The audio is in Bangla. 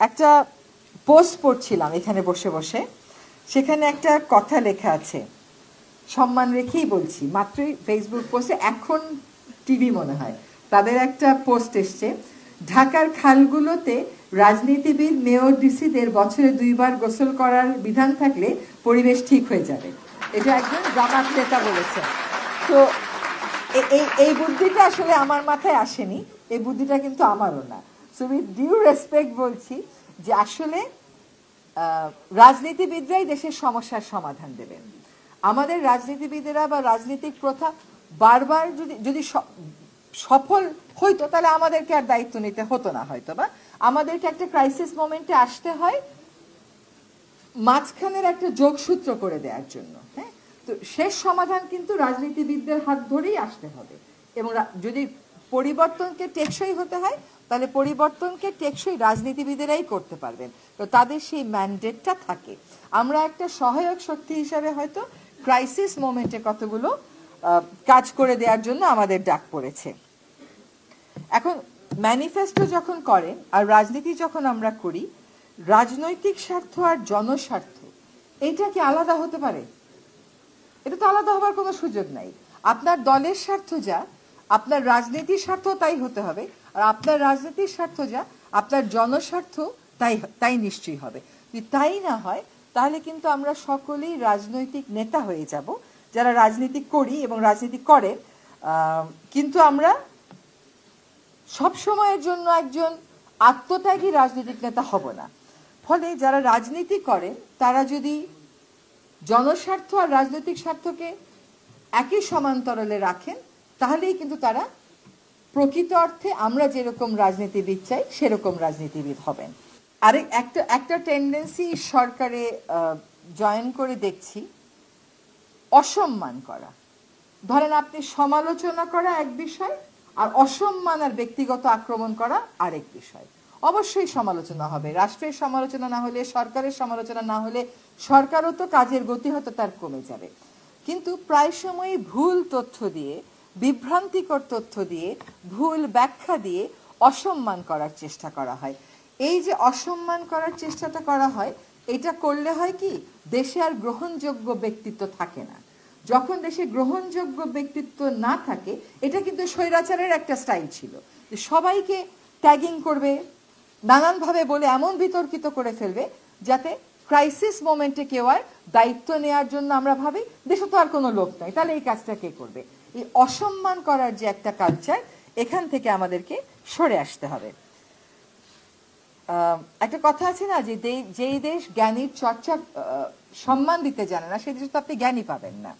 একটা পোস্ট পড়ছিলাম এখানে বসে বসে, সেখানে একটা কথা লেখা আছে, সম্মান রেখেই বলছি, মাত্রই ফেসবুক পোস্টে, এখন টিভি মনে হয়, তাদের একটা পোস্ট এসছে, ঢাকার খালগুলোতে রাজনীতিবিদ মেয়র ডিসিদের বছরে 2 বার গোসল করার বিধান থাকলে পরিবেশ ঠিক হয়ে যাবে। এটা একজন জামাত নেতা বলেছেন। তো এই বুদ্ধিটা আসলে আমার মাথায় আসেনি, এই বুদ্ধিটা কিন্তু আমারও না। সো উইথ ডিউ রেসপেক্ট বলছি যে আসলে রাজনীতিবিদরাই দেশের সমস্যার সমাধান দেবেন। আমাদের রাজনীতিবিদেরা বা রাজনৈতিক প্রথা বারবার যদি সফল হইতো তাহলে আমাদেরকে আর দায়িত্ব নিতে হতো না, হয়তো বা আমাদেরকে একটা ক্রাইসিস মোমেন্টে আসতে হয় মাঝখানের একটা যোগসূত্র করে দেওয়ার জন্য। হ্যাঁ, তো শেষ সমাধান কিন্তু রাজনীতিবিদদের হাত ধরেই আসতে হবে, এবং যদি পরিবর্তনকে টেকসই হতে হয় তাহলে পরিবর্তনকে টেকসই রাজনীতিবিদেরাই করতে পারবেন, তো তাদের সেই ম্যান্ডেটটা থাকে। আমরা একটা সহায়ক শক্তি হিসাবে হয়তো ক্রাইসিস মোমেন্টে কতগুলো কাজ করে দেওয়ার জন্য আমাদের ডাক পড়েছে। এখন ম্যানিফেস্টো যখন করেন আর রাজনীতি যখন আমরা করি, রাজনৈতিক স্বার্থ আর জনস্বার্থ এইটা কি আলাদা হতে পারে? এটা তো আলাদা হবার কোনো সুযোগ নাই। আপনার দলের স্বার্থ যা, আপনার রাজনীতির স্বার্থ তাই হতে হবে, আর আপনার রাজনীতির স্বার্থ যা, আপনার জনস্বার্থ তাই নিশ্চয়ই হবে। যদি তাই না হয় তাহলে কিন্তু আমরা সকলেই রাজনৈতিক নেতা হয়ে যাব, যারা রাজনীতি করি এবং রাজনীতি করেন, কিন্তু আমরা সব সময়ের জন্য একজন আত্মত্যাগী রাজনৈতিক নেতা হব না। ফলে যারা রাজনীতি করেন তারা যদি জনস্বার্থ আর রাজনৈতিক স্বার্থকে একই সমান্তরালে রাখেন, তাহলেই কিন্তু তারা প্রকৃত অর্থে আমরা যেরকম রাজনীতিবিদ চাই সেরকম রাজনীতিবিদ হবেন। আরেক একটা টেন্ডেন্সি সরকারে জয়েন করে দেখছি, অসম্মান করা। ধরেন আপনি সমালোচনা করা এক বিষয়, আর অসম্মান আর ব্যক্তিগত আক্রমণ করা আরেক বিষয়। অবশ্যই সমালোচনা হবে, রাষ্ট্রের সমালোচনা না হলে, সরকারের সমালোচনা না হলে সরকারও তো কাজের গতি হয়তো তার কমে যাবে। কিন্তু প্রায় সময়ই ভুল তথ্য দিয়ে, বিভ্রান্তিকর তথ্য দিয়ে, ভুল ব্যাখ্যা দিয়ে অসম্মান করার চেষ্টা করা হয়। এই যে অসম্মান করার চেষ্টাটা করা হয়, এটা করলে হয় কি, দেশে আর গ্রহণযোগ্য ব্যক্তিত্ব থাকে না। যখন দেশে গ্রহণযোগ্য ব্যক্তিত্ব না থাকে, এটা কিন্তু স্বৈরাচারের একটা স্টাইল ছিল, সবাইকে ট্যাগিং করবে, নানানভাবে বলে এমন বিতর্কিত করে ফেলবে যাতে ক্রাইসিস মোমেন্টে কেউ আর দায়িত্ব নেওয়ার জন্য আমরা ভাবি দেশে তো আর কোনো লোক নাই, তাহলে এই কাজটা কে করবে। এই অসম্মান করার যে একটা কালচার, এখান থেকে আমাদেরকে সরে আসতে হবে। একটা কথা আছে না, যে যেই দেশ জ্ঞানীর চর্চা সম্মান দিতে জানে না, সেই দেশে তো আপনি জ্ঞানী পাবেন না।